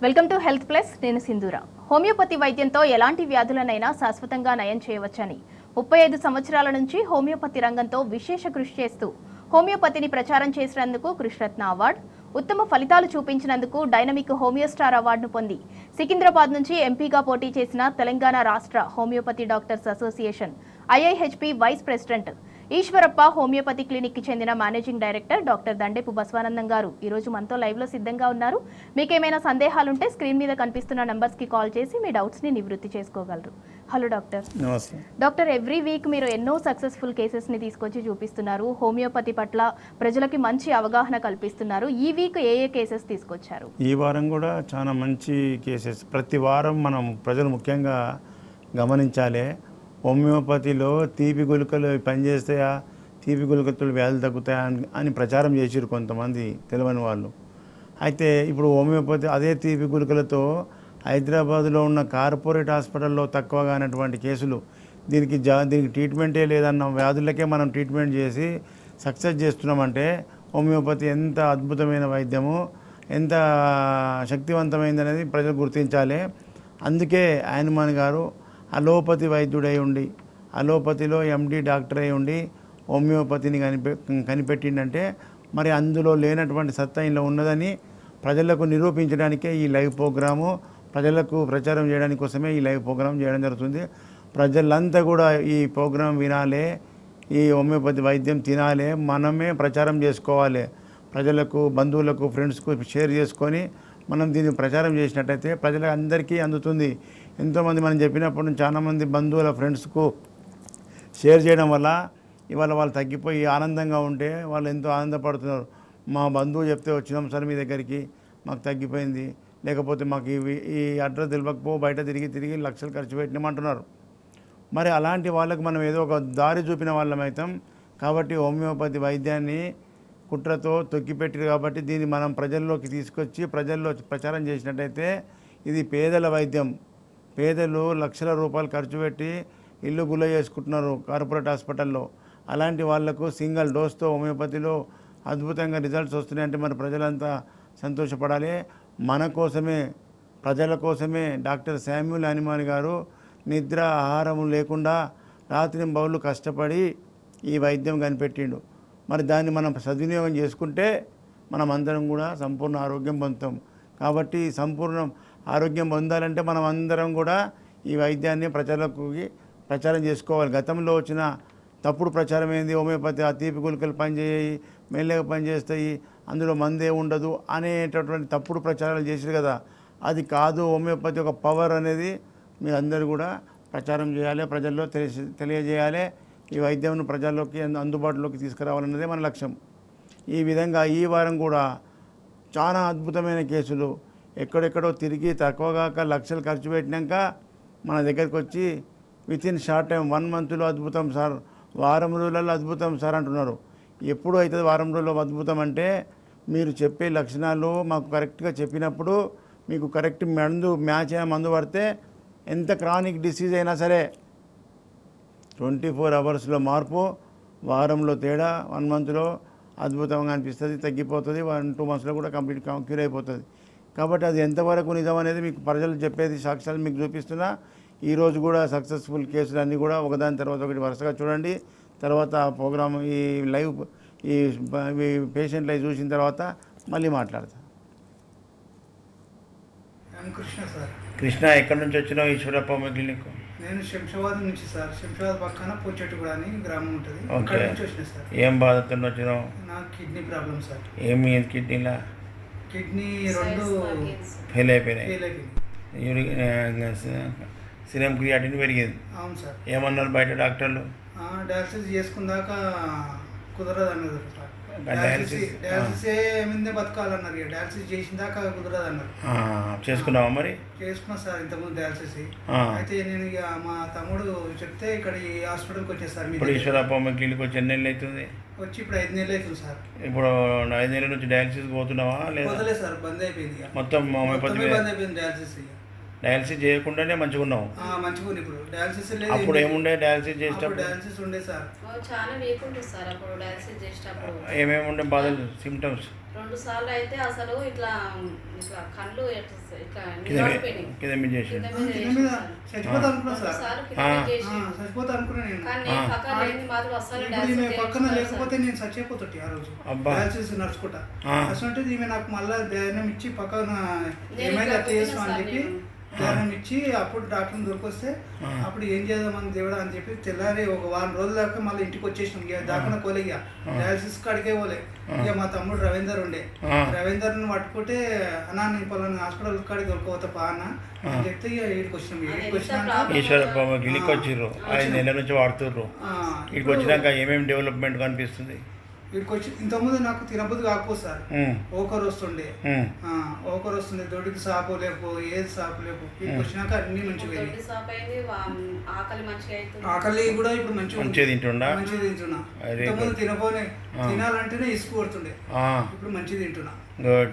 Welcome to health plus. నేను సింధూర. Homeopathy వైద్యంతో ఎలాంటి వ్యాధులనైనా శాశ్వతంగా నయం చేయవచ్చని 35 సంవత్సరాల నుంచి హోమియోపతి రంగంతో విశేష కృషి చేస్తూ హోమియోపతిని ప్రచారం చేసినందుకు కృష్ణరత్న అవార్డు, ఉత్తమ ఫలితాలు చూపించినందుకు డైనమిక్ హోమియో స్టార్ అవార్డును పొంది సికింద్రాబాద్ నుంచి ఎంపీగా పోటీ చేసిన తెలంగాణ రాష్ట్ర homeopathy doctors association IIHP vice president Eshwarappa, homeopathy clinic కి చెందిన managing director doctor Dandepu Basavanandam గారు ఈరోజు మనతో లైవ్ లో సిద్ధంగా ఉన్నారు. మీకేమైనా సందేహాలుంటే స్క్రీన్ మీద కనిపిస్తున్న నంబర్స్ కి కాల్ చేసి మీ డౌట్స్ ని నివృత్తి చేసుకోగలరు. Hello doctor. నమస్తే డాక్టర్, ఎవ్రీ వీక్ మీరు ఎన్నో సక్సెస్ఫుల్ కేసెస్ ని తీసుకొచ్చి చూపిస్తున్నారు. హోమియోపతి పట్ల ప్రజలకి మంచి అవగాహన కల్పిస్తున్నారు. ఈ వీక్ ఏ కేసెస్ తీసుకొచ్చారు? ఈ వారం కూడా చాలా మంచి కేసెస్. ప్రతి వారం మనం ప్రజలు ముఖ్యంగా గమనించాలి. హోమియోపతిలో తీపి గుళికలు పనిచేస్తాయా, తీపి గుళికలతో వ్యాధులు తగ్గుతాయా అని ప్రచారం చేసారు కొంతమంది తెలియని వాళ్ళు. అయితే ఇప్పుడు హోమియోపతి అదే తీపి గుళికలతో హైదరాబాద్లో ఉన్న కార్పొరేట్ హాస్పిటల్లో తక్కువగా అయినటువంటి కేసులు, దీనికి ట్రీట్మెంటే లేదన్న వ్యాధులకే మనం ట్రీట్మెంట్ చేసి సక్సెస్ చేస్తున్నామంటే హోమియోపతి ఎంత అద్భుతమైన వైద్యము, ఎంత శక్తివంతమైంది అనేది ప్రజలు గుర్తించాలి. అందుకే ఆయనమాన్ గారు అలోపతి వైద్యుడై ఉండి, అలోపతిలో ఎండి డాక్టర్ అయి ఉండి హోమియోపతిని కనిపెట్టిండంటే మరి అందులో లేనటువంటి సత్తా ఇందులో ఉన్నదని ప్రజలకు నిరూపించడానికే ఈ లైవ్ ప్రోగ్రాము, ప్రజలకు ప్రచారం చేయడానికి కోసమే ఈ లైవ్ ప్రోగ్రాం చేయడం జరుగుతుంది. ప్రజలంతా కూడా ఈ ప్రోగ్రాం వినాలి, ఈ హోమియోపతి వైద్యం తినాలి, మనమే ప్రచారం చేసుకోవాలి. ప్రజలకు, బంధువులకు, ఫ్రెండ్స్కు షేర్ చేసుకొని మనం దీన్ని ప్రచారం చేసినట్టయితే ప్రజలకు అందరికీ అందుతుంది. ఎంతోమంది మనం చెప్పినప్పటి నుంచి చాలామంది బంధువుల, ఫ్రెండ్స్కు షేర్ చేయడం వల్ల ఇవాళ వాళ్ళు తగ్గిపోయి ఆనందంగా ఉంటే వాళ్ళు ఎంతో ఆనందపడుతున్నారు. మా బంధువు చెప్తే వచ్చినాం సార్ మీ దగ్గరికి, మాకు తగ్గిపోయింది, లేకపోతే మాకు ఈ అడ్రస్ తెలియకపో బయట తిరిగి లక్షలు ఖర్చు పెట్టినామంటున్నారు. మరి అలాంటి వాళ్ళకు మనం ఏదో ఒక దారి చూపిన వాళ్ళమైతాం. కాబట్టి హోమియోపతి వైద్యాన్ని కుట్రతో తొక్కిపెట్టారు కాబట్టి దీన్ని మనం ప్రజల్లోకి తీసుకొచ్చి ప్రజల్లో ప్రచారం చేసినట్టయితే ఇది పేదల వైద్యం. పేదలు లక్షల రూపాయలు ఖర్చు పెట్టి ఇల్లు గుల్ల చేసుకుంటున్నారు కార్పొరేట్ హాస్పిటల్లో. అలాంటి వాళ్లకు సింగిల్ డోస్తో హోమియోపతిలో అద్భుతంగా రిజల్ట్స్ వస్తున్నాయంటే మరి ప్రజలంతా సంతోషపడాలి. మన కోసమే, ప్రజల కోసమే డాక్టర్ శామ్యూల్ హనీమాన్ గారు నిద్ర ఆహారం లేకుండా రాత్రింబవళ్ళు కష్టపడి ఈ వైద్యం కనిపెట్టిండు. మరి దాన్ని మనం సద్వినియోగం చేసుకుంటే మనం అందరం కూడా సంపూర్ణ ఆరోగ్యం పొందుతాం. కాబట్టి సంపూర్ణ ఆరోగ్యం పొందాలంటే మనం అందరం కూడా ఈ వైద్యాన్ని ప్రజలకు ప్రచారం చేసుకోవాలి. గతంలో వచ్చిన తప్పుడు ప్రచారం ఏంది, హోమియోపతి ఆ తీపి గుళికలు పనిచేయి, మెల్లగా పనిచేస్తాయి, అందులో మందే ఉండదు అనేటటువంటి తప్పుడు ప్రచారాలు చేశారు కదా. అది కాదు, హోమియోపతి ఒక పవర్ అనేది మీరు అందరూ కూడా ప్రచారం చేయాలి, ప్రజల్లో తెలియజేయాలి. ఈ వైద్యం ప్రజల్లోకి అందుబాటులోకి తీసుకురావాలన్నదే మన లక్ష్యం. ఈ విధంగా ఈ వారం కూడా చాలా అద్భుతమైన కేసులు ఎక్కడెక్కడో తిరిగి తక్కువగాక లక్షలు ఖర్చు పెట్టినాక మన దగ్గరికి వచ్చి వితిన్ షార్ట్ టైం 1 మంత్లో అద్భుతం సార్, వారం రోజులలో అద్భుతం సార్ అంటున్నారు. ఎప్పుడు అవుతుంది వారం రోజుల్లో అద్భుతం అంటే మీరు చెప్పే లక్షణాలు మాకు కరెక్ట్గా చెప్పినప్పుడు మీకు కరెక్ట్ మ్యాచ్ అయిన మందు పడితే ఎంత క్రానిక్ డిసీజ్ అయినా సరే 24 అవర్స్లో మార్పు, వారంలో తేడా, 1 మంత్లో అద్భుతంగా అనిపిస్తుంది, తగ్గిపోతుంది, 1-2 మంత్స్లో కూడా కంప్లీట్ క్యూర్ అయిపోతుంది. కాబట్టి అది ఎంతవరకు నిజం అనేది మీకు ప్రజలు చెప్పేది సాక్ష్యాలు మీకు చూపిస్తున్నా. ఈరోజు కూడా సక్సెస్ఫుల్ కేసులు అన్నీ కూడా ఒకదాని తర్వాత ఒకటి వరుసగా చూడండి. తర్వాత ప్రోగ్రామ్ ఈ లైవ్ ఈ పేషెంట్ లైవ్ చూసిన తర్వాత మళ్ళీ మాట్లాడతా. కృష్ణ సార్. కృష్ణ, ఎక్కడి నుంచి వచ్చినావు? ఈశ్వరప్ప క్లినిక్. నేను శంషాబాద్ నుంచి సార్. శంషాబాద్ పక్కన పోచెట్టుగూడ అని గ్రామం ఉంటుంది. ఓకే. నుంచి వచ్చిన సార్. ఏం బాధతో వచ్చినావు? నాకు కిడ్నీ ప్రాబ్లం సార్. ఏమి కిడ్నీలా? కిడ్నీ 2 ఫెయిల్ అయిపోయినాయి. ఫెయిల్ అయిపోయింది. సిరం క్రియాటిన్ పెరిగింది. అవును సార్. ఏమన్నారు బయట డాక్టర్లు? డయాలసిస్ చేసుకున్నాక కుదరదు అన్నారు సార్. డయాలసిస్ ఏమిందే బతకాలన్నారు. డయాలసిస్ చేసిన దాకా కుదరదు అన్నారు. చేసుకున్నావా మరి? చేసుకున్నా సార్ ఇంతకుముందు డయాలసిస్. అయితే నేను ఇక మా తమ్ముడు చెప్తే ఇక్కడ ఈ హాస్పిటల్కి వచ్చేసారు. ఇప్పుడు ఈశ్వరప్ప క్లినిక్ వచ్చి ఎన్ని నెలలు అవుతుంది? వచ్చి ఇప్పుడు 5 నెలలు అవుతుంది సార్. ఇప్పుడు 5 నెలల నుంచి డయాలసిస్ పోతున్నావా? లేదా పోతలేదు సార్, బంద్ అయిపోయింది. మొత్తం బంద్ అయిపోయింది డయాలసిస్. డయాలసిస్ చేయకుండానే మంచిగా ఉన్నావు. మంచిగా ఉంది ఇప్పుడు. డయాలసిస్ లేదు. అప్పుడు ఏముండే డయాలసిస్ అప్పుడు చేసేటప్పుడు? డయాలసిస్ ఉండే సార్. చాలా వీక్ ఉంటుంది సార్ అప్పుడు డయాలసిస్ చేసేటప్పుడు. ఏమేమి ఉండే బాధలు, సిమ్టమ్స్? 2 సార్లు అయితే అసలు ఇట్లా ఇట్లా కళ్ళు ఇట్లా కింద మీద చేసి కింద మీద చచ్చిపోతా అనుకున్నా సార్. చచ్చిపోతా అనుకున్నా నేను. కానీ పక్కన లేని మాత్రం అసలు ఇప్పుడు ఈమె పక్కన లేకపోతే నేను చచ్చిపోతాటి ఆ రోజు. డయాలసిస్ నడుచుకుంటా అసలు ఈమె నాకు మళ్ళీ ధైర్యం ఇచ్చి పక్కన ఏమైనా అట్లా చేస్తాం అని చెప్పి ధైర్యం ఇచ్చి అప్పుడు డాక్టర్ని దొరికొస్తే అప్పుడు ఏం చేద్దామని దేవుడా అని చెప్పి తెల్లారి ఒక వారం రోజుల దాకా మళ్ళీ ఇంటికి వచ్చేసినాం. ఇక దాకా పోలే, ఇక డయాలసిస్ కాడికే పోలే. ఇక మా తమ్ముడు రవీందర్ ఉండే, రవీందర్ని పట్టుకుంటే అన్నా నేను పలానా హాస్పిటల్ కాడికి దొరకపోతా పా అన్న అని చెప్తే ఇక వీడికి వచ్చినాం. వీడికి వచ్చినాక ఈశ్వరప్ప గిలికి వచ్చిర్రు, 5 నెలల నుంచి వాడుతుర్రు. వీడికి వచ్చినాక ఏమేమి డెవలప్మెంట్ కనిపిస్తుంది? వీడికి వచ్చి ఇంతకుముందు నాకు తినబుద్ధి కాకపోదు సార్. ఓకరు వస్తుండే, దొడ్డికి సాపు లేపు, ఏది సాపు లేపు. వీడికి వచ్చినాక అన్ని మంచిగా ఆకలి కూడా ఇప్పుడు మంచిగా తింటున్నా. ఇంతకుముందు తినాలంటేనే ఇసుకు కొడుతుండే, ఇప్పుడు మంచిగా తింటున్నా.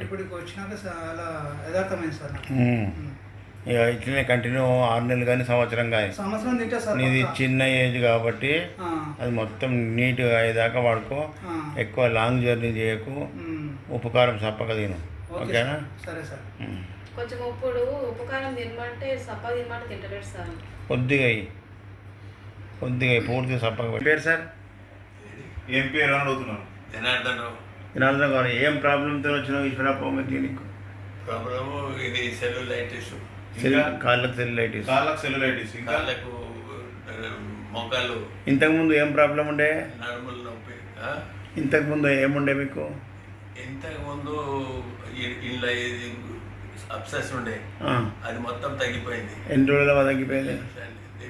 ఇప్పటికి వచ్చినాక చాలా యథార్థమైంది సార్. ఇక ఇట్లనే కంటిన్యూ 6 నెలలు కానీ సంవత్సరం తింటా సార్. నీది చిన్న ఏజ్ కాబట్టి అది మొత్తం నీట్గా అయ్యేదాకా వాడుకో. ఎక్కువ లాంగ్ జర్నీ చేయకు, ఉపకారం సప్పక తిను. ఓకేనా? సరే సార్. కొంచెం ఇప్పుడు ఉపకారం తినమంటే సప్ప తినమంటే తింటలేడు సార్. కొద్దిగా పూర్తిగా సప్పక. పేరు సార్? ఏం పేరు అని అడుగుతున్నాను? జనార్దన్ గారు, ఏం ప్రాబ్లంతో వచ్చినావు ఈశ్వరప్ప క్లినిక్? ప్రాబ్లము ఇది సెల్యులైటిస్. కాళ్ళకు సెల్యులైటిస్, కాళ్ళకు మోకాళ్ళు. ఇంతకుముందు ఏం ప్రాబ్లం ఉండే? నడుముల నొప్పి. ఇంతకుముందు ఏముండే మీకు? ఇంతకుముందు ఇలా ఇది అబ్సెస్ ఉండే, అది మొత్తం తగ్గిపోయింది. ఎన్ని రోజుల తగ్గిపోయింది?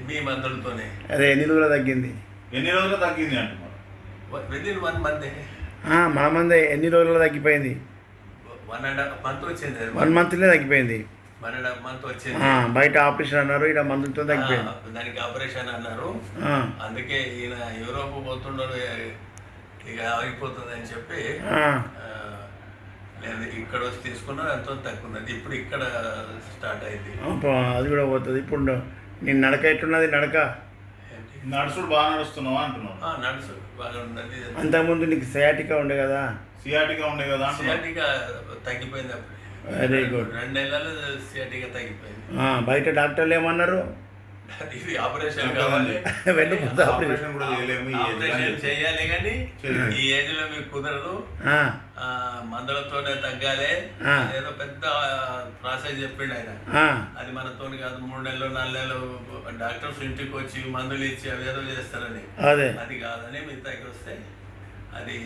మీ మందులతోనే. అదే ఎన్ని రోజులు తగ్గింది? ఎన్ని రోజులు తగ్గింది అంటున్నారు? Within 1 month. మన మంది ఎన్ని రోజుల్లో తగ్గిపోయింది? 1.5 month వచ్చింది. 1 monthలో తగ్గిపోయింది. 1.5 month వచ్చింది. బయట ఆపరేషన్ అన్నారు, ఇక్కడ మందులతో తగ్గిపోయింది. దానికి ఆపరేషన్ అన్నారు. అందుకే ఈయన యూరోప్ పోతుండడు, ఇక ఆగిపోతుంది అని చెప్పి నేను ఇక్కడ వచ్చి తీసుకున్నా, ఎంతో తక్కువది. ఇప్పుడు ఇక్కడ స్టార్ట్ అయింది. అది కూడా పోతుంది. ఇప్పుడు నేను నడక ఎట్లున్నది? నడుచుడు బాగా నడుస్తున్నావా అంటున్నావు? నడుచు బాగా ఉన్నది. అంతకుముందు నీకు సయాటికా ఉండే కదా? సియాటికా ఉండే కదా? సియాటికా తగ్గిపోయింది అప్పుడు. Very good. 2 నెలలు సియాటికా తగ్గిపోయింది. బయట డాక్టర్లు ఏమన్నారు? ఇది ఆపరేషన్ కావాలి, ఆపరేషన్ కూడా చేయలేము, ఆపరేషన్ చేయాలి, కానీ ఈ ఏజ్ లో మీకు కుదరదు, మందులతోనే తగ్గాలి. ఏదో పెద్ద ప్రాసెస్ చెప్పిండు ఆయన. అది మనతోని కాదు. 3 నెలలు 4 నెలలు డాక్టర్స్ ఇంటికి వచ్చి మందులు ఇచ్చి అవి ఏదో చేస్తారని, అది కాదని మీ దగ్గర వస్తే అది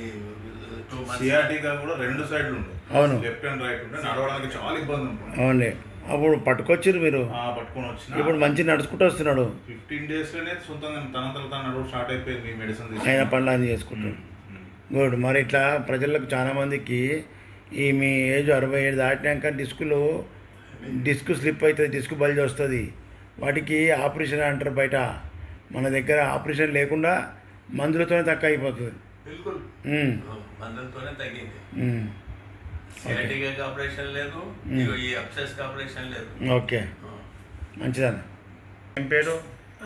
2 months. సియాటికా కూడా 2 సైడ్లు ఉంటాయి. అవును, లెఫ్ట్ అండ్ రైట్ ఉంటాయి. నడవడానికి చాలా ఇబ్బంది ఉంటుంది. అవునండి. అప్పుడు పట్టుకొచ్చిరు మీరు? పట్టుకొని వచ్చిన. ఇప్పుడు మంచి నడుచుకుంటూ వస్తున్నాడు. 15 daysలోనే సొంతంగా తన నడువు స్టార్ట్ అయిపోయింది. మెడిసిన్ ఆయన పనులు అని చేసుకుంటాడు. గుడ్. మరి ఇట్లా ప్రజలకు చాలామందికి ఈ మీ ఏజ్ 67 దాటినాక డిస్క్ స్లిప్ అవుతుంది, డిస్క్ బల్జ్ వస్తుంది. వాటికి ఆపరేషన్ అంటారు బయట. మన దగ్గర ఆపరేషన్ లేకుండా మందులతోనే తక్కువ అయిపోతుంది. బిల్కుల్ మందులతోనే తగ్గింది. సియాటికా ఆపరేషన్ లేదు, ఈ అబ్సెస్ ఆపరేషన్ లేదు. ఓకే, మంచిదన్న. ఏం పేరు?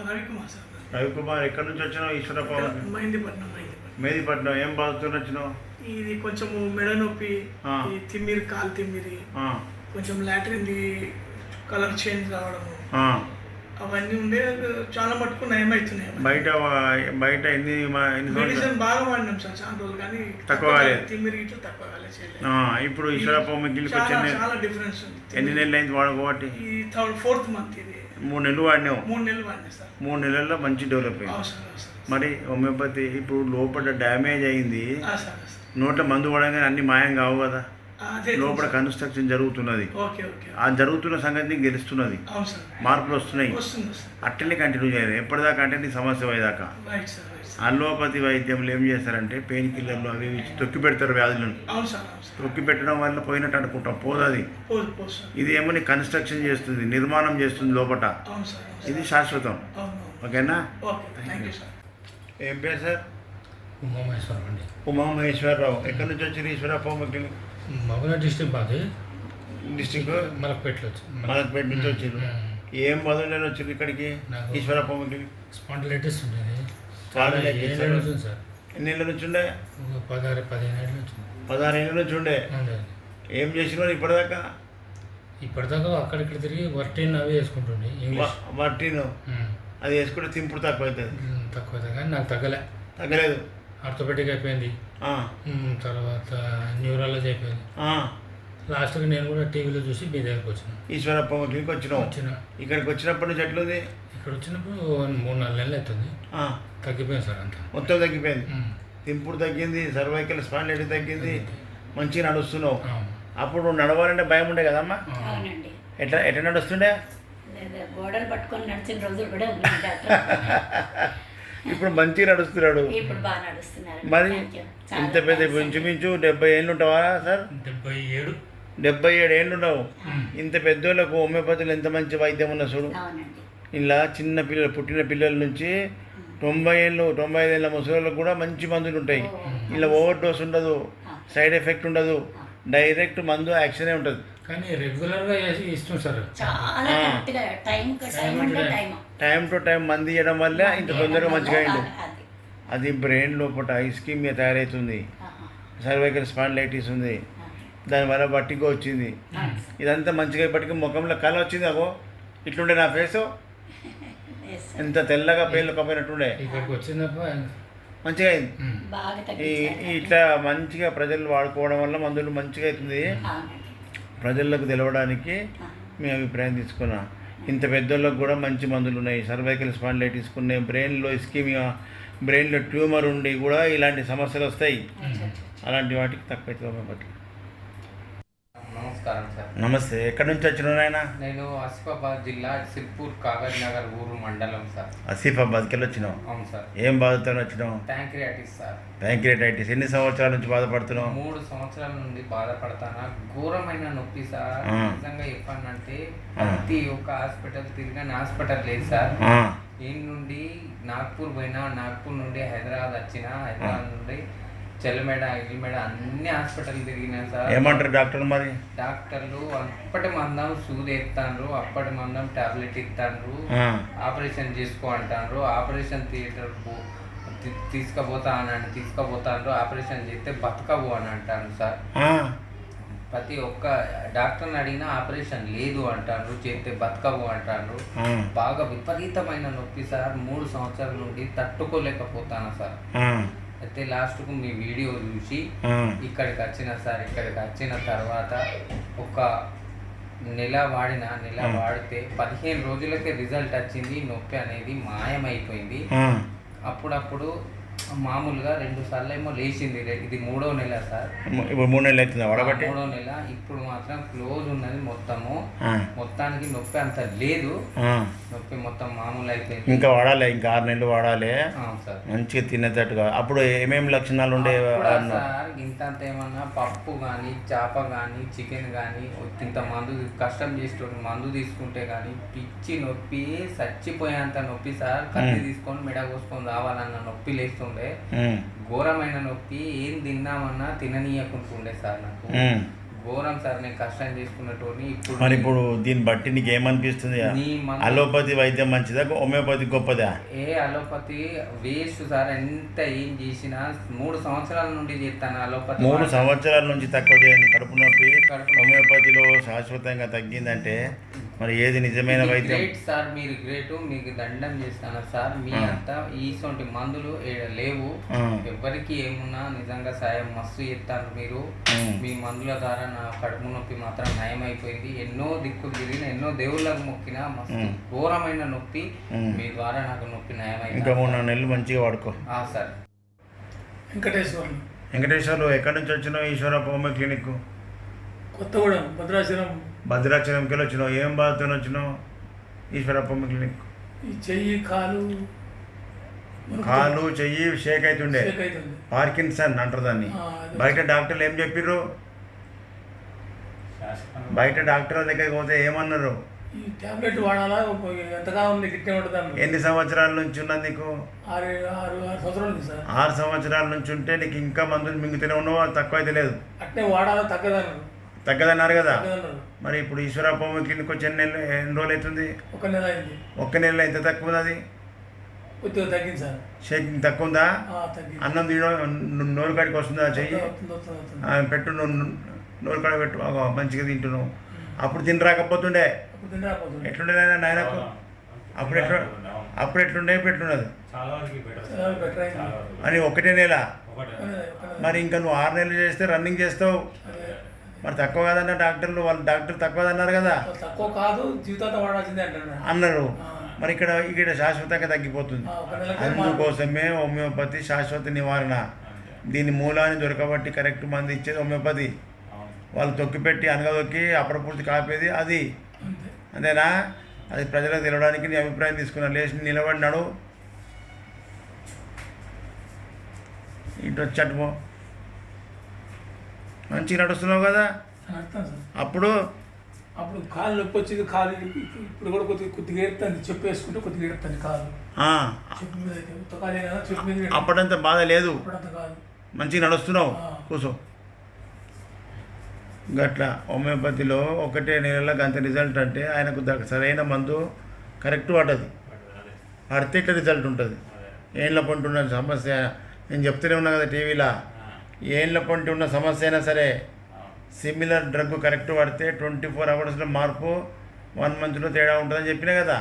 రవికుమార్ సార్. రవికుమార్, ఎక్కడి నుంచి వచ్చినావు? ఈశ్వరప్ప. మెహదీపట్నం. ఏం బాధతో వచ్చినావు? ఇది కొంచెం మెడ నొప్పి, తిమ్మిరి, కాలు తిమ్మిరి, కొంచెం లాట్రిన్ కలర్ చేంజ్ రావడము, అవన్నీ ఉండే చాలా మటుకు నయమవుతున్నాయి. బయట ఎన్ని మెడిసిన్ బాగా వాడినాం సార్ చాలా రోజులు, కానీ తక్కువ తిమ్మిరి ఇట్లా తక్కువ కాలేదు. ఇప్పుడు ఈశ్వరప్ప మిగిలికి చాలా డిఫరెన్స్ ఉంది. ఎన్ని నెలలు అయింది వాడుకోబట్టి? ఈ 4th month ఇది. 3 నెలలు వాడినావు? 3 నెలలు వాడినా సార్. 3 నెలల్లో మంచి డెవలప్ అయింది. మరి హోమియోపతి ఇప్పుడు లోపల డ్యామేజ్ అయింది, నోట్ల మందు పడగానే అన్ని మాయం కావు కదా? లోపల కన్స్ట్రక్షన్ జరుగుతున్నది. ఆ జరుగుతున్న సంగతి నీకు తెలుస్తున్నది, మార్పులు వస్తున్నాయి. అట్టనే కంటిన్యూ చేయాలి ఎప్పటిదాకా అంటే నీ సమస్య పోయేదాకా. అలోపతి వైద్యంలో ఏం చేస్తారంటే పెయిన్ కిల్లర్లు అవి తొక్కి పెడతారు వ్యాధులను. తొక్కి పెట్టడం వల్ల పోయినట్టు అనుకుంటాం, పోదది. ఇది ఏమో నీ కన్స్ట్రక్షన్ చేస్తుంది, నిర్మాణం చేస్తుంది లోపల. ఇది శాశ్వతం. ఓకేనా? ఏం పేరు సార్? ఉమామహేశ్వరరావు అండి. ఉమామహేశ్వరరావు. ఎక్కడి నుంచి వచ్చింది ఈశ్వరప్ప? మహబూబ్నగర్ డిస్ట్రిక్ట్ మాది. డిస్టిక్ మలక్పేటలో వచ్చింది. మలక్పేట నుంచి వచ్చారు. ఏం మొదలు వచ్చారు ఇక్కడికి నాకు ఈశ్వరప్ప హోమియో క్లినిక్? స్పాండిలైటిస్ ఉండేది. చాలా ఏళ్ళ నుంచి ఉంది సార్. ఎన్ని ఏళ్ళ నుంచి ఉండే? 15 ఏళ్ళ నుంచి ఉంది. 16 ఏళ్ళ నుంచి ఉండే. ఉండే. ఏం చేసినారు ఇప్పటిదాకా? ఇప్పటిదాకా అక్కడిక్కడ తిరిగి వర్టీన్ అవి వేసుకుంటుండే ఇంగ్లీష్. వాటిను అది వేసుకుంటే తింపుడు తక్కువ అవుతుంది. తక్కువ కానీ నాకు తగ్గలేదు. ఆర్థోపెడిక్ అయిపోయింది. తర్వాత న్యూరాలజీ అయిపోయింది. లాస్ట్కి నేను కూడా టీవీలో చూసి మీ దగ్గరకు వచ్చిన ఈశ్వరప్ప క్లినిక్ వచ్చినావు. ఇక్కడికి వచ్చినప్పటి నుంచి ఎట్లుంది? ఇక్కడ వచ్చినప్పుడు 3-4 నెలలు అవుతుంది. తగ్గిపోయింది సార్ అంతా. మొత్తం తగ్గిపోయింది. తింపుడు తగ్గింది, సర్వైకల్ స్పాండిలైటిస్ తగ్గింది, మంచిగా నడుస్తున్నావు. అప్పుడు నడవాలంటే భయం ఉండే కదమ్మా? అవునండి. ఎట్లా నడుస్తుండే? గోడలు పట్టుకొని నడిచిన రోజులు కూడా ఇప్పుడు మంచిగా నడుస్తున్నాడు. ఇప్పుడు బాగా నడుస్తున్నారు. మరి ఇంత పెద్ద ఇంచుమించు 70 ఏళ్ళు ఉంటావా సార్? 77 ఏళ్ళు ఉండవు. ఇంత పెద్దోళ్ళకు హోమియోపతిలో ఎంత మంచి వైద్యం ఉన్నా చూడు. ఇలా చిన్న పిల్లలు పుట్టిన పిల్లల నుంచి 90 ఏళ్ళు 95 ఏళ్ళ ముసలిళ్ళకు కూడా మంచి మందులు ఉంటాయి. ఇలా ఓవర్ డోస్ ఉండదు, సైడ్ ఎఫెక్ట్ ఉండదు, డైరెక్ట్ మందు యాక్షనే ఉంటుంది. కానీ రెగ్యులర్గా ఇస్తాం సార్. టైం టు టైం మందు ఇవ్వడం వల్ల ఇంత తొందరగా మంచిగా అయింది. అది బ్రెయిన్ లోపల ఐస్కీమియా తయారవుతుంది, సర్వైకల్ స్పాండిలైటిస్ ఉంది, దానివల్ల బట్టిగా వచ్చింది. ఇదంతా మంచిగా ఇప్పటికీ ముఖంలో కళ వచ్చింది. అగో ఇట్లుండే నా ఫేసు, ఎంత తెల్లగా పేర్లు కప్పినట్టుండే. ఇక్కడికి వచ్చినప్పుడు మంచిగా అయింది. ఇట్లా మంచిగా ప్రజలు వాడుకోవడం వల్ల మందులు మంచిగా అవుతుంది. ప్రజలకు తెలవడానికి మీ అభిప్రాయం తీసుకున్నా. ఇంత పెద్దోళ్ళకు కూడా మంచి మందులు ఉన్నాయి. సర్వైకల్ స్పాండిలైటిస్ ఉన్నాయి, బ్రెయిన్లో ఇస్కీమియా, బ్రెయిన్లో ట్యూమర్ ఉండి కూడా ఇలాంటి సమస్యలు వస్తాయి. అలాంటి వాటికి తక్కువ హోమియోపతి. నమస్కారం సార్. నమస్తే. ఎక్కడి నుంచి వచ్చినావు నాయన? నేను ఆసిఫాబాద్ జిల్లా సిర్పూర్ కాగజ్ నగర్ ఊరు మండలం సార్. ఆసిఫాబాద్కి వెళ్ళి వచ్చినావు? అవును సార్. ఏం బాధతో వచ్చినావు? ప్యాంక్రియాటిస్ సార్. ప్యాంక్రియాటైటిస్. ఎన్ని సంవత్సరాల నుంచి బాధపడుతున్నావు? 3 సంవత్సరాల నుండి బాధపడతానా. ఘోరమైన నొప్పి సార్. నిజంగా చెప్పానంటే ప్రతి ఒక్క హాస్పిటల్ తిరిగిన హాస్పిటల్ లేదు సార్. ఈ నుండి నాగ్పూర్ పోయినా, నాగ్పూర్ నుండి హైదరాబాద్ వచ్చిన, హైదరాబాద్ నుండి చెల్లమెడ ఇల్లుమెడ అన్ని హాస్పిటల్ తిరిగినా సార్. ఏమంటారు డాక్టర్లు? మరి డాక్టర్లు అప్పటి మందం సూది ఎత్తాండ్రు, అప్పటి మందం టాబ్లెట్ ఇస్తాండ్రు, ఆపరేషన్ చేసుకో అంటాండ్రు, ఆపరేషన్ థియేటర్ తీసుకుపోతాండ్రు, ఆపరేషన్ చేస్తే బతకవు అని అంటారు సార్. ప్రతి ఒక్క డాక్టర్ని అడిగినా ఆపరేషన్ లేదు అంటారు, చేస్తే బతకవు అంటారు. బాగా విపరీతమైన నొప్పి సార్. 3 సంవత్సరాల నుండి తట్టుకోలేకపోతాను సార్. అయితే లాస్ట్కు మీ వీడియో చూసి ఇక్కడికి వచ్చిన సార్. ఇక్కడికి వచ్చిన తర్వాత ఒక నెల వాడితే 15 రోజులకే రిజల్ట్ వచ్చింది. నొప్పి అనేది మాయమైపోయింది. అప్పుడప్పుడు మామూలుగా 2 సార్లు ఏమో లేచింది. ఇది 3వ నెల సార్. ఇప్పుడు 3 నెలలు అవుతుంది వాడబట్టి. 3వ నెల. ఇప్పుడు మాత్రం క్లోజ్ ఉన్నది మొత్తము. మొత్తానికి నొప్పి అంత లేదు. నొప్పి మొత్తం మామూలు అయిపోయింది. ఇంకా వాడాలి, ఇంకా 6 నెలలు వాడాలి సార్. మంచిగా తినేటట్టుగా. అప్పుడు ఏమేమి లక్షణాలు ఉండే సార్? ఇంత ఏమన్నా పప్పు కానీ, చేప కానీ, చికెన్ కానీ, ఇంత మందు కష్టం చేసేటోడు మందు తీసుకుంటే కానీ పిచ్చి నొప్పి, చచ్చిపోయేంత నొప్పి సార్. కత్తి తీసుకొని మెడ కోసుకొని రావాలన్న నొప్పి లేస్తుండే. ఘోరమైన నొప్పి. ఏం తిన్నామన్నా తిననీయకుంటుండే సార్. నాకు ఘోరం సార్. నేను కష్టం చేసుకున్నటోని. ఇప్పుడు దీన్ని బట్టి నీకు ఏమనిపిస్తుంది? అలోపతి వైద్యం మంచిదా, హోమియోపతి గొప్పదా? Allopathy waste sir. ఎంత ఏం చేసినా 3 సంవత్సరాల నుండి చేస్తాను అలోపతి. 3 సంవత్సరాల నుంచి తక్కువ చేయండి కడుపు నొప్పి. హోమియోపతిలో శాశ్వతంగా తగ్గిందంటే మరి ఏది నిజమైన వైద్యం? గ్రేట్ సార్, మీరు గ్రేటు. మీకు దండం చేస్తాను సార్. మీ అంతా ఈసొంటి మందులు లేవు. ఎవరికి ఏమున్నా నిజంగా సాయం మస్తు చేస్తాను మీరు. మీ మందుల ద్వారా నా కడుపు నొప్పి మాత్రం నయమైపోయింది. ఎన్నో దిక్కులు తిరిగిన, ఎన్నో దేవుళ్ళకు మొక్కిన, మస్తు ఘోరమైన నొప్పి. మీ ద్వారా నాకు నొప్పి నయమైంది. ఇంకా 3 నెలలు మంచిగా వాడుకో సార్. వెంకటేశ్వర్లు. ఎక్కడి నుంచి వచ్చినావు? ఈశ్వరప్ప హోమియో క్లినిక్ కొత్తగూడెం, భద్రాచలంకి వెళ్ళి వచ్చినావు. ఏం బాధతో వచ్చినావు ఈశ్వరప్ప హోమియో క్లినిక్? చెయ్యి, కాలు చెయ్యి షేక్ అవుతుండే, పార్కిన్సన్ అంటారు దాన్ని. బయట డాక్టర్లు ఏం చెప్పిర్రు? బయట డాక్టర్ల దగ్గరికి పోతే ఏమన్నారు? ఈ టాబ్లెట్ వాడాలా, ఎంతగా ఉంది, గిట్టే ఉంటుంది. ఎన్ని సంవత్సరాల నుంచి ఉన్నది నీకు? 6 సంవత్సరాలు ఉంది సార్. 6 సంవత్సరాల నుంచి ఉంటే నీకు ఇంకా మందులు మింగుతూనే ఉన్నావు, తక్కువ అయితే లేదు. అట్నే వాడాలా, తగ్గదన్నారు. తగ్గదన్నారు కదా. తగ్గదన్నారు. మరి ఇప్పుడు ఈశ్వరప్ప క్లినిక్ వచ్చి ఎన్ని రోజులు అవుతుంది? 1 నెల అయింది. 1 నెలలో ఎంత తక్కువ ఉంది? అది కొద్దిగా తగ్గింది సార్. షేకింగ్ తక్కువ ఉందా? తగ్గింది. అన్నం నోరు కాడికి వస్తుందా? చెయ్యి పెట్టు, నోరు కాడ పెట్టు, మంచిగా తింటున్నావు. అప్పుడు తిని రాకపోతుండే ఎట్లుండే నాయనకు? అప్పుడు ఎట్లుండే పెట్లున్నది అని 1 నెల. మరి ఇంకా నువ్వు 6 నెలలు చేస్తే రన్నింగ్ చేస్తావు, మరి తక్కువ కాదన్న డాక్టర్లు, వాళ్ళు డాక్టర్ తక్కువ అన్నారు కదా. తక్కువ కాదు, జీవితాంతం వాడాల్సిందే అన్నారు. మరి ఇక్కడ శాశ్వతంగా తగ్గిపోతుంది. అందుకోసమే హోమియోపతి శాశ్వత నివారణ. దీని మూలాన్ని దొరకబట్టి కరెక్ట్ మంది ఇచ్చేది హోమియోపతి. వాళ్ళు తొక్కిపెట్టి అనగదొక్కి అప్రపూర్తి కాపేది అది. అంతేనా? అది ప్రజలకు తెలవడానికి నీ అభిప్రాయం తీసుకున్నాను. లేచి నిలబడినాడు, ఇటు వచ్చేటమో మంచిగా నడుస్తున్నావు కదా. అప్పుడు కాలు నొప్పి వచ్చింది, కాలు ఇప్పుడు కూడా కొద్దిగా ఏడుతుంది, చెప్పు వేసుకుంటే కొద్దిగా ఏడుతుంది కాలు. చెప్పు మీద అయితే ఉత్తకాలే కదా, చెప్పు మీద అప్పుడంత బాధ లేదు, అప్పుడంత కాదు, మంచిగా నడుస్తున్నావు. కూర్చో. గట్లా హోమియోపతిలో 1 నెలలో అంత రిజల్ట్ అంటే ఆయనకు సరైన మందు కరెక్ట్ పడ్డది. పడితే ఇట్లా రిజల్ట్ ఉంటుంది. ఏళ్ళ పంట ఉన్న సమస్య నేను చెప్తూనే ఉన్నా కదా టీవీలో, ఏళ్ళ పంట ఉన్న సమస్య అయినా సరే సిమిలర్ డ్రగ్ కరెక్ట్ పడితే 24 అవర్స్లో మార్పు, 1 మంత్లో తేడా ఉంటుందని చెప్పినా కదా.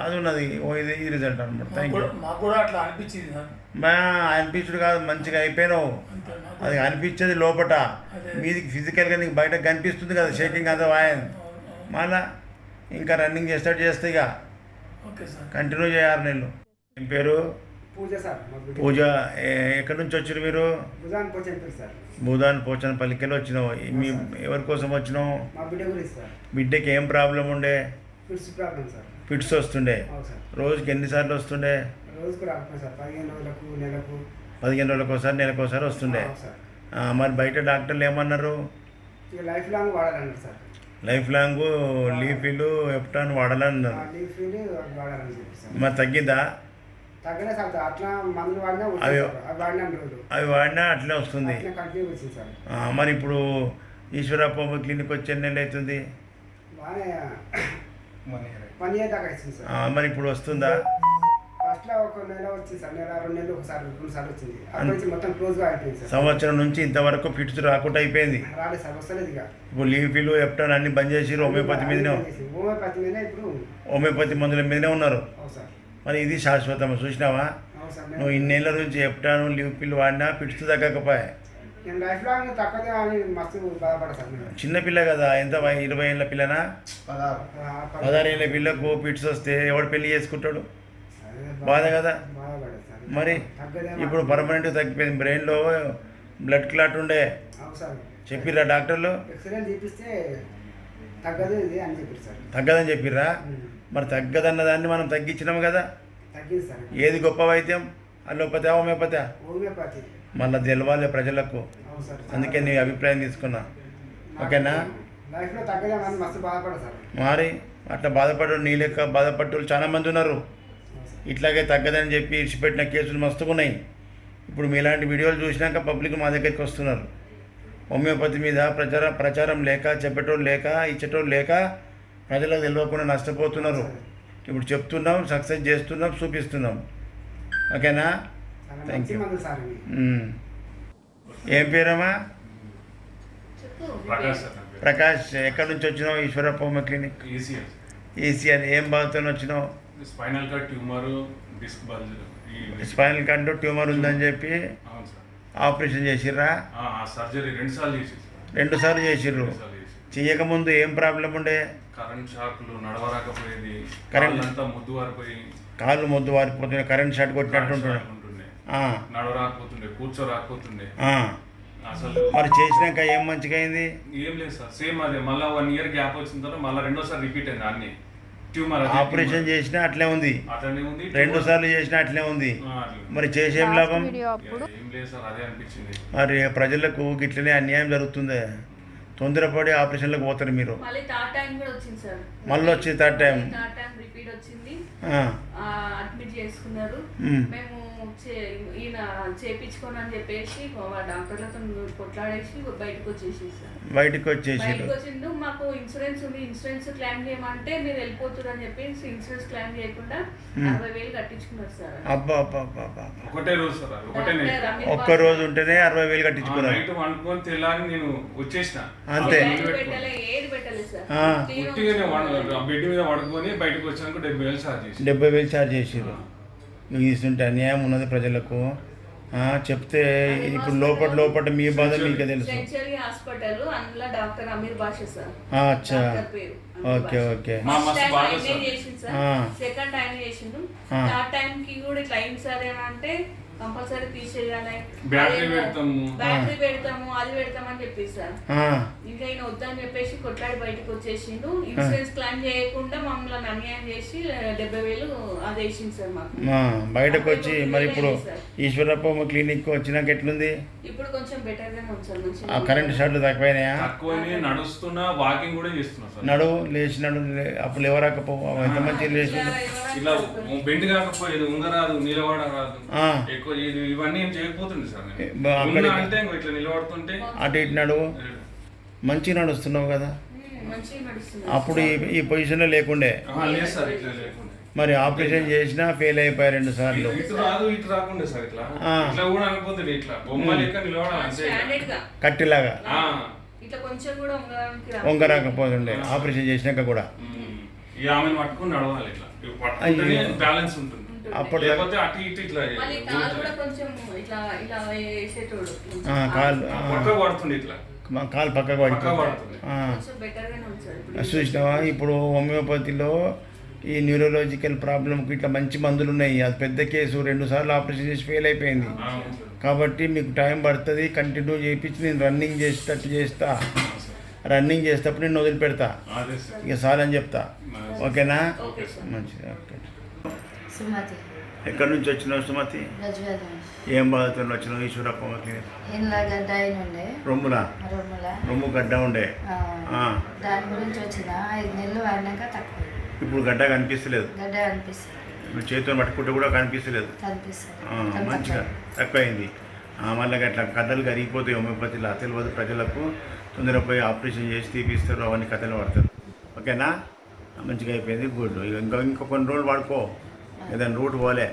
అది ఉన్నది ఇది ఈ రిజల్ట్ అనమాట. Thank you. మాకు కూడా అట్లా అనిపించింది. అనిపించుడు కాదు, మంచిగా అయిపోయినావు. అది అనిపించేది లోపట, మీది ఫిజికల్గా నీకు బయటకు కనిపిస్తుంది కదా, షేకింగ్ అంతా వాయన్. మళ్ళా ఇంకా రన్నింగ్ చేస్తే ఇక కంటిన్యూ చేయ 6 నెలలు. ఏం పేరు? పూజ సార్. పూజ. ఎక్కడి నుంచి వచ్చారు మీరు? భూదాన్ పోచనపల్లికి వచ్చినావు. మీ ఎవరి కోసం వచ్చినావు? బిడ్డకి ఏం ప్రాబ్లం ఉండే? ఫిట్స్ వస్తుండే. రోజుకి ఎన్నిసార్లు వస్తుండే? 15 రోజులకు ఒకసారి, నెలకు ఒకసారి వస్తుండే. మరి బయట డాక్టర్లు ఏమన్నారు? లైఫ్ లాంగ్ లీఫీలు ఎప్టాన్ వాడాలన్నారు. మరి తగ్గిందా? అవి వాడినా అట్లే వస్తుంది. మరి ఇప్పుడు ఈశ్వరప్ప క్లినిక్ వచ్చి ఎన్ని నెలలు అవుతుంది? మరి ఇప్పుడు వస్తుందా? సంవత్సరం నుంచి ఇంతవరకు ఫిట్స్ రాకుండా అయిపోయింది. ఇప్పుడు లీఫీలు ఎప్టాన్ అన్ని బంద్ చేసి హోమియోపతి మందుల మీదనే ఉన్నారు. మరి ఇది శాశ్వతం. చూసినావా నువ్వు ఇన్నేళ్ళ నుంచి ఎప్టాను లీఫీలు వాడినా ఫిట్స్ తగ్గకపోయా. చిన్నపిల్ల కదా, ఎంత 20 ఏళ్ళ పిల్లనా? 16 ఏళ్ళ పిల్లకు ఫిట్స్ వస్తే ఎవడు పెళ్లి చేసుకుంటాడు? బాధ కదా. మరి ఇప్పుడు పర్మనెంట్ తగ్గిపోయింది. బ్రెయిన్లో బ్లడ్ క్లాట్ ఉండే చెప్పిర్రా డాక్టర్లు? తగ్గదని చెప్పిర్రా? మరి తగ్గదన్న దాన్ని మనం తగ్గించినాము కదా. ఏది గొప్ప వైద్యం? Allopathy homeopathy? మళ్ళీ తెలవాలి ప్రజలకు. అందుకే నీ అభిప్రాయం తీసుకున్నా. ఓకేనా? మరి అట్లా బాధపడు, నీ లెక్క బాధపడ్డ చాలా మంది ఉన్నారు. ఇట్లాగే తగ్గదని చెప్పి ఇడిచిపెట్టిన కేసులు మస్తుగా ఉన్నాయి. ఇప్పుడు మీలాంటి వీడియోలు చూసినాక పబ్లిక్ మా దగ్గరికి వస్తున్నారు. హోమియోపతి మీద ప్రచారం లేక, చెప్పేటోళ్ళు లేక, ఇచ్చేటోళ్ళు లేక ప్రజలకు తెలియకుండా నష్టపోతున్నారు. ఇప్పుడు చెప్తున్నాం, సక్సెస్ చేస్తున్నాం, చూపిస్తున్నాం. ఓకేనా? Thank you. ఏం పేరమ్మా? ప్రకాష్. ఎక్కడి నుంచి వచ్చినావు? Eeshwarappa homeo clinic. ఈసీ అని ఏం బాధతో వచ్చినావు? Spinal cord tumour, disc bulge. Spinal cord tumour ఉందని చెప్పి ఆపరేషన్ చేసిర్రా? సర్జరీ 2 సార్లు చేసి. 2 సార్లు చేసిర్రు. చేయకముందు ఏం ప్రాబ్లం ఉండే? కరెంట్ షాక్లు, నడవరాకపోయేది, కరెంట్ అంతా ముద్దు వారిపోయి, కాళ్ళు ముద్దు వారిపోతుండే, కరెంట్ షాట్ కొట్టినట్టు ఉంటుండే, నడవరాకపోతుండే, కూర్చోరాకపోతుండే. అసలు మరి చేసినాక ఏం మంచిగా అయింది? ఏం లేదు సార్, సేమ్ అదే. మళ్ళీ 1 ఇయర్ గ్యాప్ వచ్చిన తర్వాత మళ్ళీ 2వ సారి రిపీట్ అయింది. అన్ని ట్యూమర్ ఆపరేషన్ చేసినా అట్లే ఉంది, 2 సార్లు చేసినా అట్లే ఉంది. మరి చేసేం లాభం? ఏం లేదు సార్, అదే అనిపించింది. మరి ప్రజలకు గిట్లనే అన్యాయం జరుగుతుంది. తొందరపడి ఆపరేషన్లకు పోతారు మీరు. మళ్ళీ థర్డ్ టైం కూడా వచ్చింది సార్. మళ్ళీ వచ్చి థర్డ్ టైం రిపీట్ వచ్చింది. అడ్మిట్ చేసుకున్నారు. మేము ఈయన చేపించుకోను అని చెప్పేసి డాక్టర్లతో కొట్లాడేసి బయటకు వచ్చేసి సార్. బయటకు వచ్చేసి బయటకు వచ్చిండు. మాకు ఇన్సూరెన్స్ ఉంది, ఇన్సూరెన్స్ క్లెయిమ్ చేయమంటే మీరు వెళ్ళిపోతున్నారు అని చెప్పేసి ఇన్సూరెన్స్ క్లెయిమ్ చేయకుండా 60,000 కట్టించుకున్నారు సార్. అబ్బా అబ్బా అబ్బా అబ్బా. ఒకటే రోజు సార్, ఒకటే ఒక్క రోజు ఉంటేనే 60,000 కట్టించుకున్నారు. నైట్ వండుకొని తెల్లారి నేను వచ్చేసిన అంతే. ఏది పెట్టలేదు సార్. బెడ్ మీద పడుకొని బయటకు వచ్చినాక 70,000 ఛార్జ్ చేసి 70,000 ఛార్జ్ చేసారు. ఇస్తుంటే అన్యాయం ఉన్నది ప్రజలకు. చెప్తే ఇప్పుడు లోపల మీ బాధ మీకే తెలుసు. హాస్పిటల్ అందులో డాక్టర్ అమీర్ బాష సార్. అచ్చా, ఓకే ఓకే. సెకండ్ ఆయన చేసిండు. ఆ టైం కి కూడా ఇట్లా అయింది సార్ ఏమంటే కంపల్సరీ తీసేయాలి, బ్యాటరీ పెడతాము అది పెడతామని చెప్పేసి సార్. ఇంకా ఈయన వద్దని చెప్పేసి కొట్లాడి బయటకు వచ్చేసిండు. ఇన్సూరెన్స్ క్లెయిమ్ చేయకుండా మమ్మల్ని అన్యాయం చేసి 70,000 అది వేసింది సార్ మాకు. బయటకు వచ్చి మరి ఇప్పుడు ఈశ్వరప్ప క్లినిక్ వచ్చినాక ఎట్లుంది? ఇప్పుడు కొంచెం బెటర్ గానే ఉంది సార్. మంచిగా కరెంట్ షాట్లు తక్కువైనాయా? తక్కువైనా, నడుస్తున్నా, వాకింగ్ కూడా చేస్తున్నా సార్. లేచినాడు అప్పుడు లేవరాకపో ఎంత మంచి లేచి ఇలా బెండ్ కాకపోయేది, ఉంగరాదు, నిలబడరాదు, ఇవన్నీ ఏం చేయకపోతుండే సార్. అంటే ఇట్లా నిలబడుతుంటే అటు ఇటు నడువు మంచిగా నడుస్తున్నావు కదా. అప్పుడు ఈ పొజిషన్లో లేకుండే. లేదు సార్, ఇట్లా లేకుండే. మరి ఆపరేషన్ చేసినా ఫెయిల్ అయిపోయి 2 సార్లు. ఇటు రాదు, ఇటు రాకుండే సార్. ఇట్లా ఇట్లా కూడా అనుకుంటుంది, ఇట్లా బొమ్మ లెక్క నిలబడాలి కట్టిలాగా. ఇట్లా కొంచెం కూడా వంగరాకపోతుండే ఆపరేషన్ చేసినాక కూడా. ఆమెను పట్టుకుని నడవాలి, ఇట్లా బ్యాలెన్స్ ఉంటుంది. అప్పుడు అటు ఇటు ఇట్లా పక్కకు పడుతుంది, ఇట్లా కాలు పక్కకు పడుతుంది. చూసినావా ఇప్పుడు హోమియోపతిలో ఈ న్యూరలాజికల్ ప్రాబ్లంకి ఇట్లా మంచి మందులు ఉన్నాయి. అది పెద్ద కేసు, 2 సార్లు ఆపరేషన్ చేసి ఫెయిల్ అయిపోయింది. కాబట్టి మీకు టైం పడుతుంది. కంటిన్యూ చేయించి నేను రన్నింగ్ చేసేటట్టు చేస్తా. రన్నింగ్ చేసేటప్పుడు నేను వదిలిపెడతా, ఇక సార్ అని చెప్తా. ఓకేనా? మంచిది. ఓకే. సుమతి. ఎక్కడి నుంచి వచ్చినావు సుమతి? ఏం బాధతో వచ్చినావు? ఈశ్వరప్ప క్లినిక్. రొమ్ము గడ్డ ఉండే, దాని గురించి వచ్చిన 5 నెలలు వాడినాక తక్కువ. ఇప్పుడు గడ్డ కనిపిస్తలేదు. నువ్వు చేతితో పట్టుకుంటే కూడా కనిపిస్తలేదు. మంచిగా తక్కువైంది. మళ్ళీ అట్లా గడ్డలు కరిగిపోతాయి హోమియోపతిలో. తెలియదు ప్రజలకు. తొందరగా పోయి ఆపరేషన్ చేసి తీపిస్తారు, అవన్నీ కథలు పడతారు. ఓకేనా? మంచిగా అయిపోయింది. గుడ్. ఇంకా కొన్ని రోజులు వాడుకో, ఏదైనా రూట్ పోలే.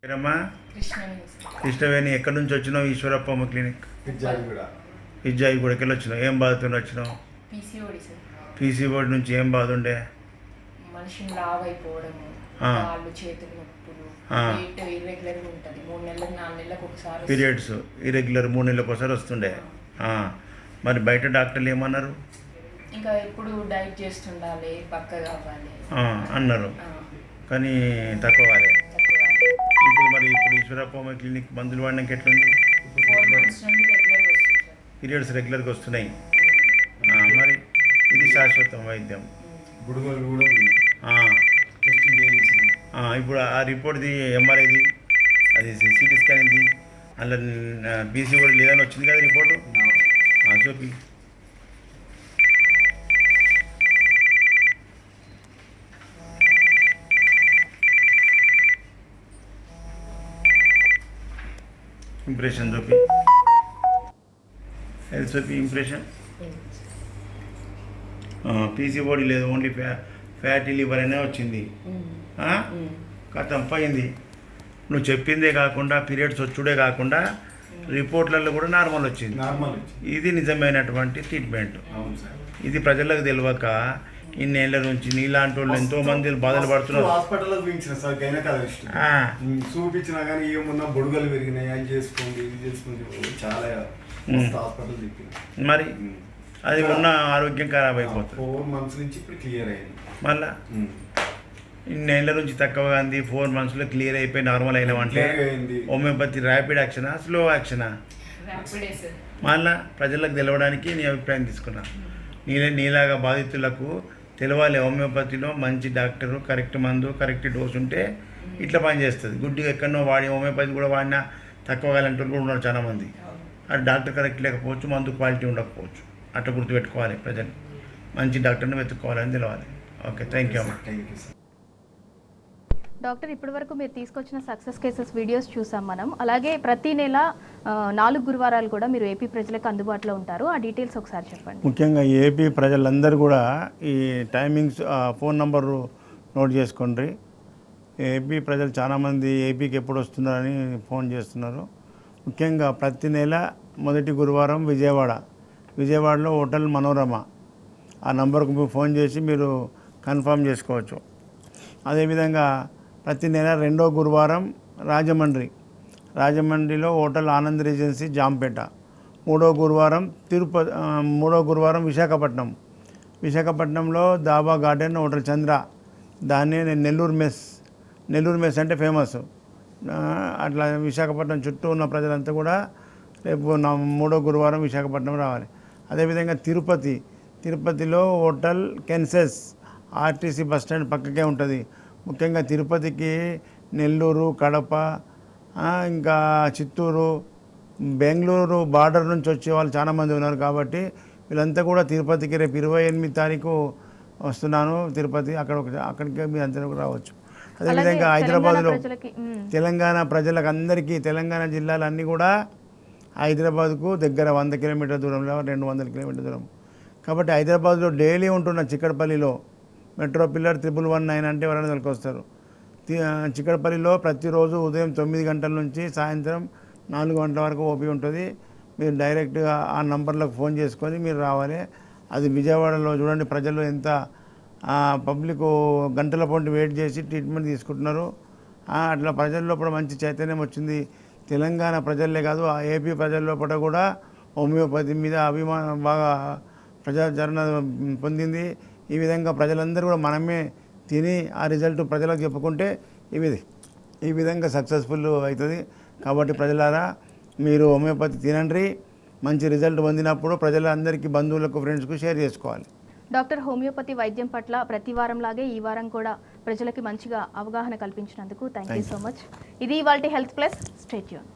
ఏరమ్మా? కృష్ణవేణి. ఎక్కడి నుంచి వచ్చినావు? ఈశ్వరప్ప క్లినిక్. ఇజ్జాయిగూడకి వెళ్ళి వచ్చినావు. ఏం బాధతో వచ్చినావు? పీసీఓడి నుంచి ఏం బాధ ఉండే? మనిషిని లావ్ అయిపోవడము, కాళ్ళు చేతులు నొప్పులు, ఇర్రెగ్యులర్గా ఉంటుంది. 3 నెలలకు 4 నెలలకు ఒకసారి పీరియడ్స్ ఇర్రెగ్యులర్ 3 నెలలకు ఒకసారి వస్తుండే. మరి బయట డాక్టర్లు ఏమన్నారు? ఇంకా ఎప్పుడు డైట్ చేస్తుండాలి, పక్కగా అవ్వాలి అన్నారు. కానీ తక్కువ కాలే. ఇప్పుడు మరి ఈశ్వరప్ప క్లినిక్ మందులు వాడినాక ఎట్లుంది? 4 months నుండి రెగ్యులర్గా వస్తుంది సార్. పీరియడ్స్ రెగ్యులర్గా వస్తున్నాయి. మరి ఇది శాశ్వతం వైద్యం. ఇప్పుడు ఆ రిపోర్ట్ది ఎంఆర్ఐది, అది సిటీ స్కాన్ ఇది, అందులో బీసీ కూడా లేదని వచ్చింది కదా రిపోర్టు. చూపి. ఇంప్రెషన్ చూపి. అది చూపి ఇంప్రెషన్. పీసీఓడి లేదు, ఓన్లీ ఫ్యాటీ లివర్ అనే వచ్చింది. కథం పోయింది. నువ్వు చెప్పిందే కాకుండా పీరియడ్స్ వచ్చుడే కాకుండా రిపోర్ట్లలో కూడా నార్మల్ వచ్చింది. ఇది నిజమైనటువంటి ట్రీట్మెంట్. ఇది ప్రజలకు తెలియక ఇన్నేళ్ల నుంచి నీలాంటి వాళ్ళు ఎంతో మంది బాధలు పడుతున్నారు. హాస్పిటల్లో చూపించిన సార్ చూపించినా కానీ ఏమున్నా బొడుగలు పెరిగినాయి, అది చేసుకోండి ఇది చేసుకోండి చాలా హాస్పిటల్ చెప్పిన. మరి అది ఉన్న ఆరోగ్యం ఖరాబ్ అయిపోతుంది. 4 months నుంచి ఇప్పుడు క్లియర్ అయింది. మళ్ళా ఇన్నేళ్ల నుంచి తక్కువగా ఉంది, 4 monthsలో క్లియర్ అయిపోయి నార్మల్ అయినామంటే హోమియోపతి ర్యాపిడ్ యాక్షనా, స్లో యాక్షనా? మళ్ళా ప్రజలకు తెలవడానికి నీ అభిప్రాయం తీసుకున్నా. నీలాగా బాధితులకు తెలవాలి హోమియోపతిలో మంచి డాక్టరు, కరెక్ట్ మందు, కరెక్ట్ డోస్ ఉంటే ఇట్లా పనిచేస్తుంది. గుడ్డిగా ఎక్కడనో వాడి హోమియోపతి కూడా వాడినా తక్కువ కాలంటే కూడా ఉన్నారు చాలామంది. అది డాక్టర్ కరెక్ట్ లేకపోవచ్చు, మందు క్వాలిటీ ఉండకపోవచ్చు. అట్లా గుర్తుపెట్టుకోవాలి. ప్రజలు మంచి డాక్టర్ని వెతుక్కోవాలని తెలవాలి. ఓకే, థ్యాంక్ యూ అమ్మా. డాక్టర్ ఇప్పటివరకు మీరు తీసుకొచ్చిన సక్సెస్ కేసెస్ వీడియోస్ చూసాం మనం. అలాగే ప్రతి నెల 4 గురువారాలు కూడా మీరు ఏపీ ప్రజలకు అందుబాటులో ఉంటారు. ఆ డీటెయిల్స్ ఒకసారి చెప్పండి. ముఖ్యంగా ఏపీ ప్రజలందరూ కూడా ఈ టైమింగ్స్ ఫోన్ నంబరు నోట్ చేసుకోండి. ఏపీ ప్రజలు చాలామంది ఏపీకి ఎప్పుడు వస్తున్నారని ఫోన్ చేస్తున్నారు. ముఖ్యంగా ప్రతి నెల మొదటి గురువారం విజయవాడలో హోటల్ మనోరమ ఆ నంబర్కు మీరు ఫోన్ చేసి మీరు కన్ఫర్మ్ చేసుకోవచ్చు. అదేవిధంగా ప్రతి నెల 2వ గురువారం రాజమండ్రిలో హోటల్ ఆనంద్ రీజెన్సీ జాంపేట. 3వ గురువారం తిరుపతి. 3వ గురువారం విశాఖపట్నంలో దాబా గార్డెన్ హోటల్ చంద్ర. దాన్ని నెల్లూరు మెస్ అంటే ఫేమస్. అట్లా విశాఖపట్నం చుట్టూ ఉన్న ప్రజలంతా కూడా రేపు 3వ గురువారం విశాఖపట్నం రావాలి. అదేవిధంగా తిరుపతిలో హోటల్ కెన్సెస్ ఆర్టీసీ బస్టాండ్ పక్కకే ఉంటుంది. ముఖ్యంగా తిరుపతికి నెల్లూరు, కడప, ఇంకా చిత్తూరు, బెంగళూరు బార్డర్ నుంచి వచ్చే వాళ్ళు చాలామంది ఉన్నారు. కాబట్టి వీళ్ళంతా కూడా తిరుపతికి రేపు 28 తారీఖు వస్తున్నాను తిరుపతి. అక్కడికి మీరు అంతా రావచ్చు. అదేవిధంగా హైదరాబాద్లో తెలంగాణ ప్రజలకు అందరికీ తెలంగాణ జిల్లాలన్నీ కూడా హైదరాబాద్కు దగ్గర 100 కిలోమీటర్ల దూరంలో 200 కిలోమీటర్ల దూరం. కాబట్టి హైదరాబాద్లో డైలీ ఉంటున్న చిక్కడపల్లిలో మెట్రో పిల్లర్ 1119 అంటే ఎవరైనా వాళ్ళకి వస్తారు. చిక్కడపల్లిలో ప్రతిరోజు ఉదయం 9 గంటల నుంచి సాయంత్రం 4 గంటల వరకు ఓపీ ఉంటుంది. మీరు డైరెక్ట్గా ఆ నంబర్లకు ఫోన్ చేసుకొని మీరు రావాలి. అది విజయవాడలో చూడండి, ప్రజలు ఎంత పబ్లిక్ గంటల పాటు వెయిట్ చేసి ట్రీట్మెంట్ తీసుకుంటున్నారు. అట్లా ప్రజల్లో కూడా మంచి చైతన్యం వచ్చింది. తెలంగాణ ప్రజలే కాదు, ఆ ఏపీ ప్రజల్లో కూడా హోమియోపతి మీద అభిమానం బాగా ప్రజాదరణ పొందింది. ఈ విధంగా ప్రజలందరూ కూడా మనమే తిని ఆ రిజల్ట్ ప్రజలకు చెప్పుకుంటే ఈ విధంగా సక్సెస్ఫుల్ అవుతుంది. కాబట్టి ప్రజలారా మీరు హోమియోపతి తినండి. మంచి రిజల్ట్ పొందినప్పుడు ప్రజలందరికీ, బంధువులకు, ఫ్రెండ్స్కు షేర్ చేసుకోవాలి. డాక్టర్, హోమియోపతి వైద్యం పట్ల ప్రతి వారం లాగే ఈ వారం కూడా ప్రజలకి మంచిగా అవగాహన కల్పించినందుకు థ్యాంక్ యూ సో మచ్. ఇది ఇవాల్టి హెల్త్ ప్లస్. Stay tune.